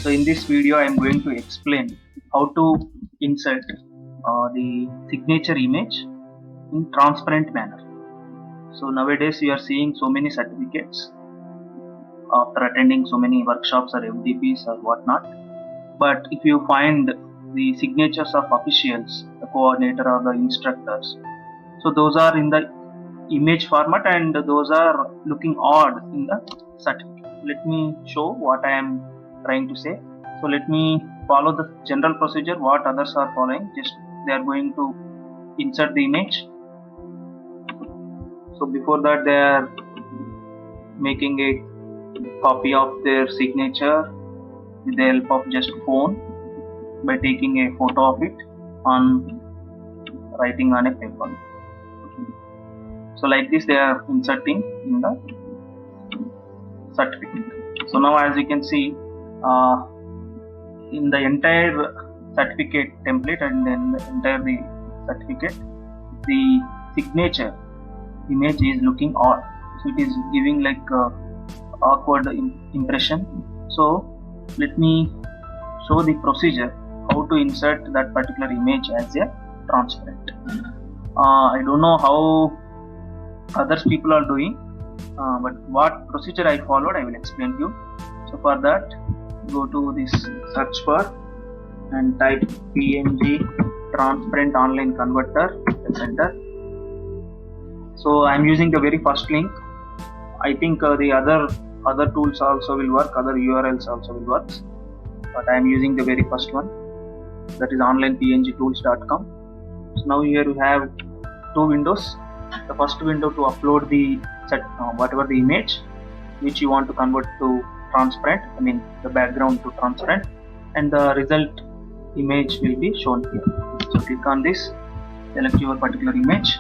So in this video I am going to explain how to insert the signature image in transparent manner. So nowadays you are seeing so many certificates after attending so many workshops or FDPs or whatnot, but if you find the signatures of officials, the coordinator or the instructors, so those are in the image format and those are looking odd in the certificate. Let me show what I am trying to say. So let me follow the general procedure what others are following. Just they are going to insert the image. So before that they are making a copy of their signature with the help of just phone by taking a photo of it on writing on a paper. So like this they are inserting in the certificate. So now as you can see in the entire certificate template and then the entire the certificate, the signature image is looking odd. So it is giving like awkward impression. So let me show the procedure how to insert that particular image as a transparent. I don't know how others people are doing, but what procedure I followed I will explain to you. So for that go to this search bar and type PNG transparent online converter, press enter. So I am using the very first link. I think the other tools also will work, other URLs also will work, but I am using the very first one, that is onlinepngtools.com. So now here you have two windows. The first window to upload the whatever the image which you want to convert to transparent, I mean the background to transparent, and the result image will be shown here. So click on this, select your particular image.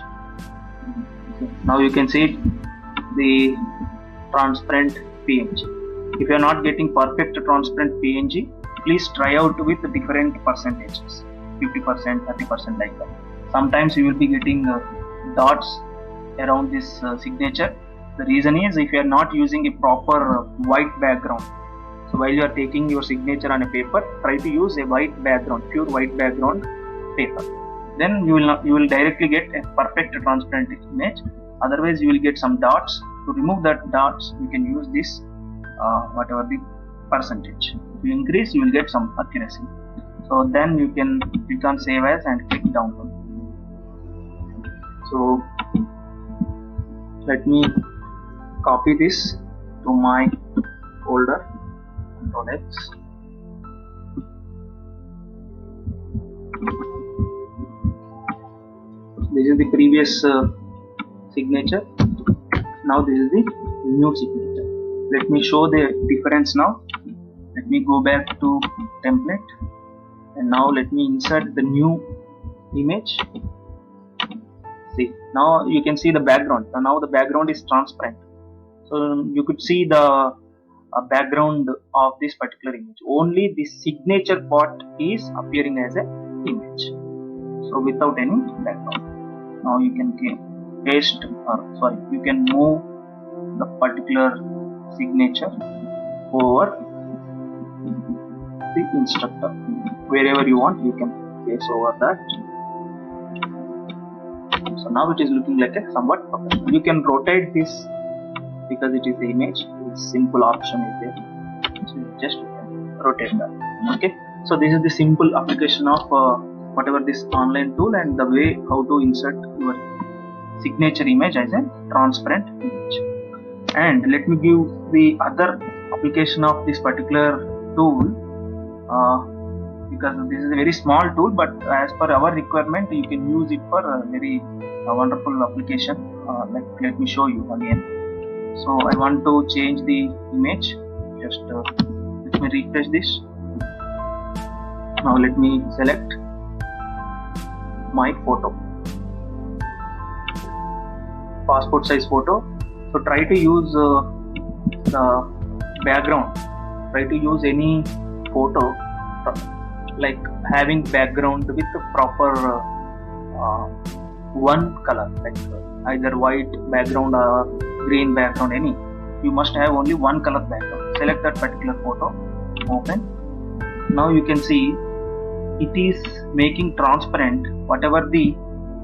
Now you can see the transparent PNG. If you are not getting perfect transparent PNG, please try out with different percentages, 50%, 30%, like that. Sometimes you will be getting dots around this signature. The reason is if you are not using a proper white background. So while you are taking your signature on a paper, try to use a white background, pure white background paper. Then you will directly get a perfect transparent image. Otherwise you will get some dots. To remove that dots you can use this whatever the percentage. If you increase you will get some accuracy. So then you can click on save as and click download. So let me copy this to my folder, Ctrl X. This is the previous signature. Now this is the new signature. Let me show the difference now. Let me go back to template and now let me insert the new image. See, now you can see the background. So now the background is transparent. So you could see the background of this particular image. Only the signature part is appearing as an image. So without any background. Now you can paste, you can move the particular signature over the instructor. Wherever you want, you can paste over that. So now it is looking like a somewhat professional. You can rotate this because it is the image. This simple option is there. So you just rotate that. Okay. So this is the simple application of whatever this online tool and the way how to insert your signature image as a transparent image. And let me give the other application of this particular tool because this is a very small tool, but as per our requirement you can use it for a very wonderful application. Let me show you again. So I want to change the image. Just let me refresh this. Now let me select my photo, passport size photo. So try to use the background. Try to use any photo like having background with the proper one color, like either white background or green background, any. You must have only one color background. Select that particular photo, open, now you can see it is making transparent whatever the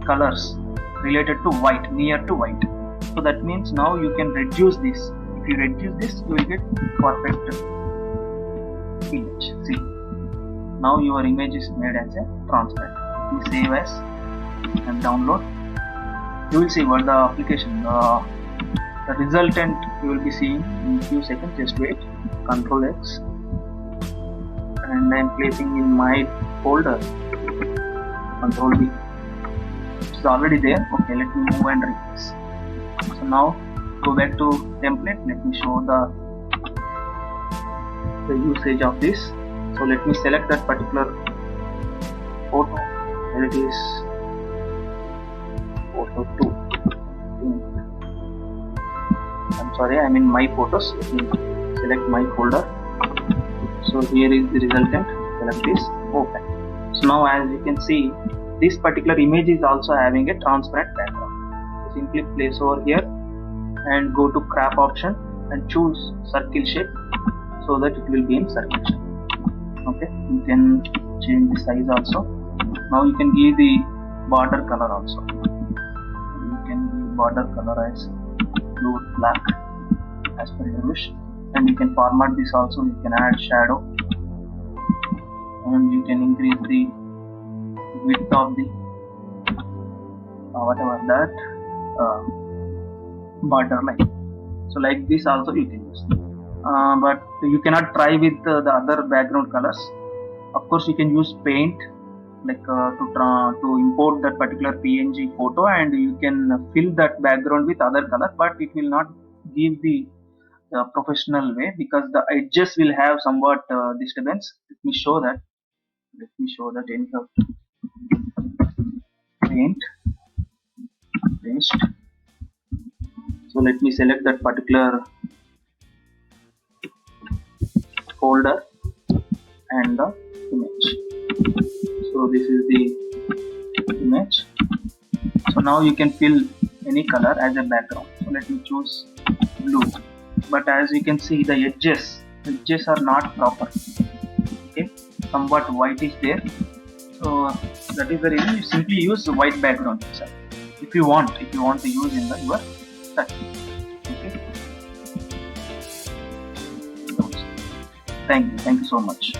colors related to white, near to white. So that means now you can reduce this. If you reduce this, you will get perfect image. See, now your image is made as a transparent. You save as and download. You will see what the application, the resultant you will be seeing in few seconds. Just wait. Control X, and I am placing in my folder. Control V. It's already there. Okay, let me move and replace. So now go back to template. Let me show the usage of this. So let me select that particular photo. There it is, photo 2. I'm sorry, I'm in my photos. Let me select my folder. So here is the resultant. Select this, open. So now as you can see, this particular image is also having a transparent background. So simply place over here and go to crop option and choose circle shape so that it will be in circle shape. Okay, you can change the size also. Now you can give the border color also. You can give border color as blue with black as per your wish, and you can format this also. You can add shadow, and you can increase the width of the whatever that border line. So like this also you can use, but you cannot try with the other background colors. Of course you can use paint, like to import that particular PNG photo, and you can fill that background with other color, but it will not give the professional way because the edges will have somewhat disturbance. Let me show that anyhow. Paint, paste. So let me select that particular folder and the image. So this is the image. So now you can fill any color as a background. So let me choose blue, but as you can see the edges are not proper. Okay, somewhat white is there. So that is the reason you simply use white background itself if you want to use in the your study. Okay, thank you so much.